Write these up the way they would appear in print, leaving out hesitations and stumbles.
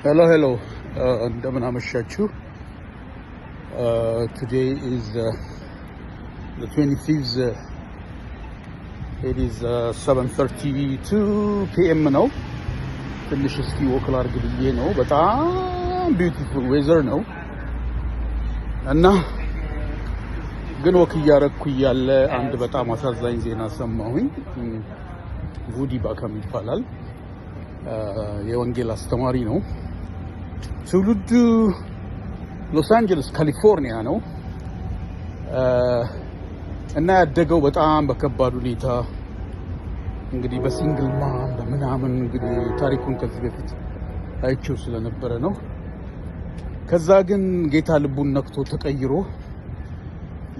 Hello. እንደምን አመሻችሁ. Today is the 25th. It is 7:32 p.m. ነው. ትንሽ እስኪ ወክል አድርግ ብዬ ነው። በጣም ቢዩቲፉል ዌዘር ነው እና ግን ወክ እያደረኩ እያለ አንድ በጣም አሳዛኝ ዜና ሰማሁኝ። ቡዲ ባካም ይባላል። የወንጌል አስተማሪ ነው። ትውልዱ ሎስ አንጀለስ ካሊፎርኒያ ነው እና ያደገው በጣም በከባድ ሁኔታ እንግዲህ በሲንግል ማም በምናምን እንግዲህ ታሪኩን ከዚህ በፊት አይቼው ስለነበረ ነው። ከዛ ግን ጌታ ልቡን ነክቶ ተቀይሮ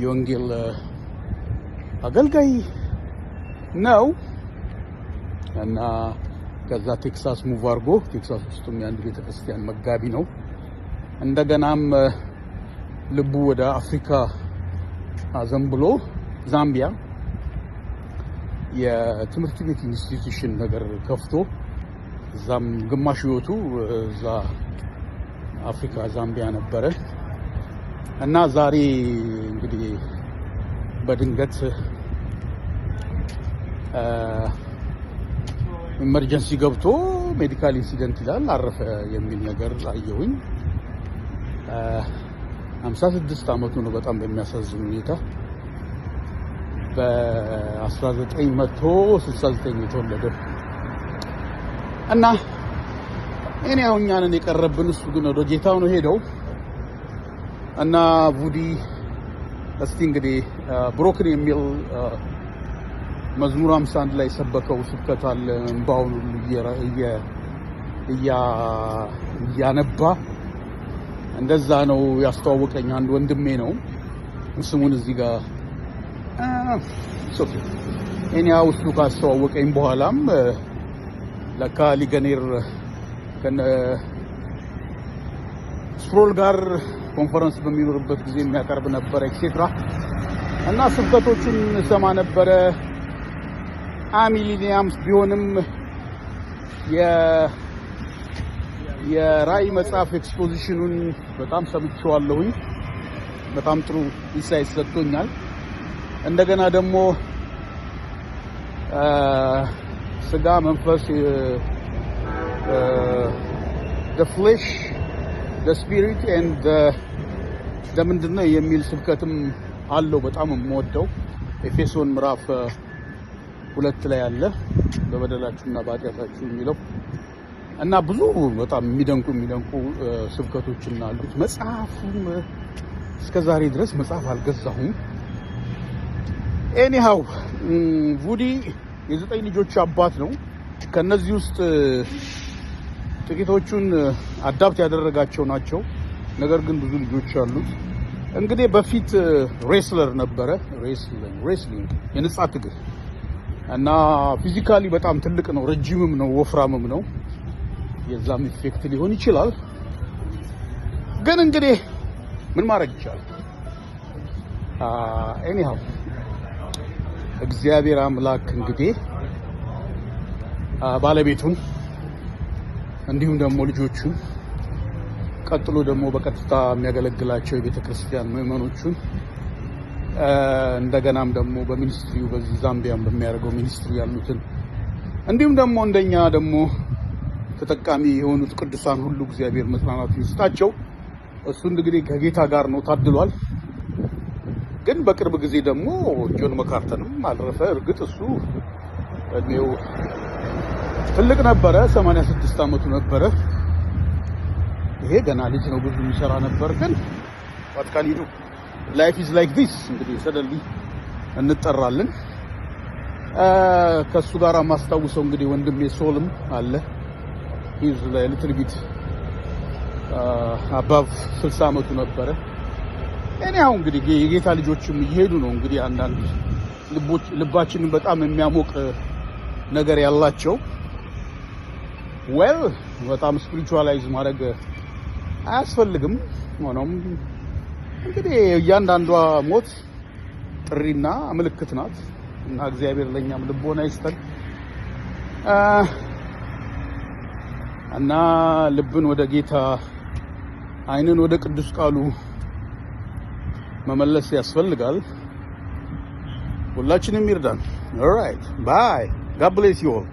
የወንጌል አገልጋይ ነው እና ከዛ ቴክሳስ ሙቭ አድርጎ ቴክሳስ ውስጥም የአንድ ቤተክርስቲያን መጋቢ ነው። እንደገናም ልቡ ወደ አፍሪካ አዘንብሎ ዛምቢያ የትምህርት ቤት ኢንስቲትዩሽን ነገር ከፍቶ እዛም ግማሽ ህይወቱ እዛ አፍሪካ ዛምቢያ ነበረ እና ዛሬ እንግዲህ በድንገት ኢመርጀንሲ ገብቶ ሜዲካል ኢንሲደንት ይላል አረፈ የሚል ነገር አየሁኝ። 56 አመቱ ነው። በጣም በሚያሳዝን ሁኔታ በ1969 የተወለደው እና እኔ እኛንን የቀረብን እሱ ግን ወደ ጌታው ነው ሄደው እና ቡዲ እስቲ እንግዲህ ብሮክን የሚል መዝሙር 51 ላይ ሰበከው ስብከት አለ። እንባውን ሁሉ እያነባ እንደዛ ነው ያስተዋወቀኝ አንድ ወንድሜ ነው። ስሙን እዚህ ጋር ሶፊ እኔው እሱ ካስተዋወቀኝ በኋላም ለካ ሊገኔር ከነ ስፕሮል ጋር ኮንፈረንስ በሚኖርበት ጊዜ የሚያቀርብ ነበር ኤክሴትራ እና ስብከቶችን ሰማ ነበረ። ሚሊኒየምስ ቢሆንም የራእይ መጽሐፍ ኤክስፖዚሽኑን በጣም ሰምቼዋለሁኝ። በጣም ጥሩ ኢንሳይት ሰጥቶኛል። እንደገና ደግሞ ስጋ መንፈስ the flesh the spirit and the ምንድነው የሚል ስብከትም አለው። በጣም የምወደው ኤፌሶን ምዕራፍ 2 ላይ አለ በበደላችሁና በኃጢአታችሁ የሚለው እና ብዙ በጣም የሚደንቁ ስብከቶችና አሉት። መጽሐፉም እስከዛሬ ድረስ መጽሐፍ አልገዛሁም። ኤኒሃው ቡዲ የ9 ልጆች አባት ነው። ከነዚህ ውስጥ ጥቂቶቹን አዳፕት ያደረጋቸው ናቸው። ነገር ግን ብዙ ልጆች አሉት። እንግዲህ በፊት ሬስለር ነበረ። ሬስሊንግ የነጻ ትግል እና ፊዚካሊ በጣም ትልቅ ነው። ረጅምም ነው፣ ወፍራምም ነው። የዛም ኢፌክት ሊሆን ይችላል። ግን እንግዲህ ምን ማድረግ ይቻላል? ኤኒሃው እግዚአብሔር አምላክ እንግዲህ ባለቤቱን እንዲሁም ደግሞ ልጆቹን ቀጥሎ ደግሞ በቀጥታ የሚያገለግላቸው የቤተክርስቲያን ምዕመኖቹን እንደገናም ደግሞ በሚኒስትሪው በዚህ ዛምቢያም በሚያደርገው ሚኒስትሪ ያሉትን እንዲሁም ደግሞ እንደኛ ደግሞ ተጠቃሚ የሆኑት ቅዱሳን ሁሉ እግዚአብሔር መጽናናት ይስጣቸው። እሱ እንግዲህ ከጌታ ጋር ነው ታድሏል። ግን በቅርብ ጊዜ ደግሞ ጆን መካርተንም አልረፈ። እርግጥ እሱ እድሜው ትልቅ ነበረ፣ 86 አመቱ ነበረ። ይሄ ገና ልጅ ነው፣ ብዙ የሚሰራ ነበር። ግን ወጥካሊዱ ላይፍ ኢዝ ላይክ ዲስ እንግዲህ ሰደሊ እንጠራለን። ከሱ ጋር ማስታውሰው እንግዲህ ወንድሜ ሶልም አለ። ሂዝ ሊትል ቢት አባቭ 60 አመቱ ነበረ። እኔው እንግዲህ የጌታ ልጆችም እየሄዱ ነው። እንግዲህ አንዳንድ ልባችንን በጣም የሚያሞቅ ነገር ያላቸው በጣም ስፒሪቹዋላይዝ ማድረግ አያስፈልግም። ሆኖም እንግዲህ እያንዳንዷ ሞት ጥሪና ምልክት ናት እና እግዚአብሔር ለኛም ልቦና ይስጠን። እና ልብን ወደ ጌታ አይንን ወደ ቅዱስ ቃሉ መመለስ ያስፈልጋል። ሁላችንም ይርዳን። ኦልራይት ባይ ጋድ ብሌስ ዩ ኦል